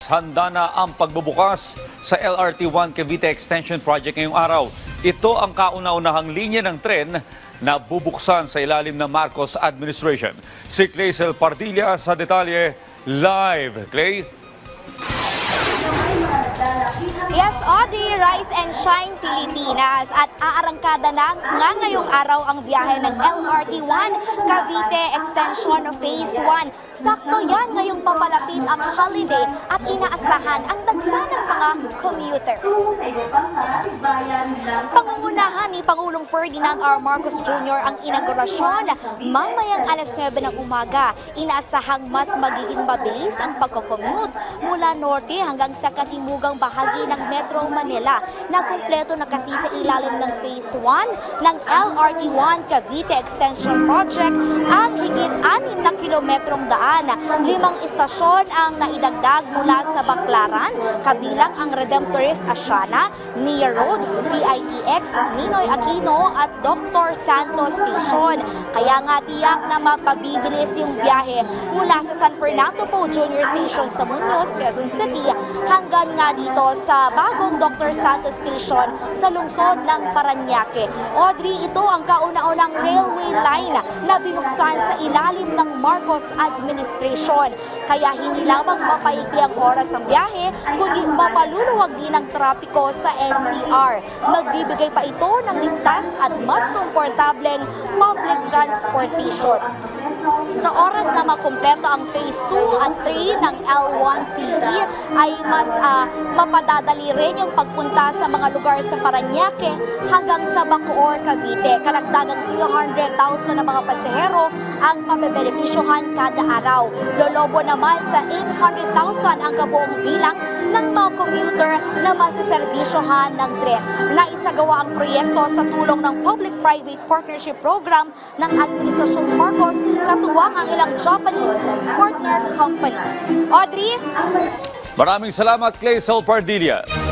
Handa na ang pagbubukas sa LRT-1 Cavite Extension Project ngayong araw. Ito ang kauna-unahang linya ng tren na bubuksan sa ilalim ng Marcos administration. Si Clazel Pardilla sa detalye live. Clay? Yes, Audie, Rise and Shine Pilipinas at aarangkada na nga ngayong araw ang biyahe ng LRT-1 Cavite Extension Phase 1. Sakto yan ngayong papalapit ang holiday at inaasahan ang dagsanang mga commuter. Pangungunahan ni Pangulong Ferdinand R. Marcos Jr. ang inaugurasyon mamayang alas 9 ng umaga. Inaasahang mas magiging mabilis ang pagkocommute mula norte hanggang sa katimugang bahagi ng Metro Manila na kumpleto na kasi sa ilalim ng Phase 1 ng LRT-1 Cavite Extension Project ang higit 6 na kilometrong daan. 5 istasyon ang naidagdag mula sa Baclaran, kabilang ang Redemptorist Asiana, Mia Road, PITX, Ninoy Aquino at Dr. Santos Station. Kaya nga tiyak na mapabibilis yung biyahe mula sa San Fernando Po Junior Station sa Muñoz, Quezon City hanggang nga dito sa bagong Dr. Santos Station sa lungsod ng Parañaque. Audrey, ito ang kauna-unang railway line na binuksan sa ilalim ng Marcos administration. Kaya hindi lamang mapaikli ang oras ng biyahe, kundi mapaluluwag din ang trapiko sa NCR. Magbibigay pa ito ng ligtas at mas komportableng public transportation. Sa oras na makumpleto ang Phase 2 at 3 ng L1CT ay mas mapadadali rin yung pagpunta sa mga lugar sa Parañaque hanggang sa Bacoor, Cavite. Karagdagang 200,000 na mga pasahero ang mabebenepisyohan kada araw. Lolobo naman sa 800,000 ang kabuong bilang ng mga commuter na masiservisyohan ng tren. Naisagawa ang proyekto sa tulong ng Public-Private Partnership Program ng Administrasyong Marcos, katuwang ang ilang Japanese partner companies. Audrey? Maraming salamat, Clazel Pardilla.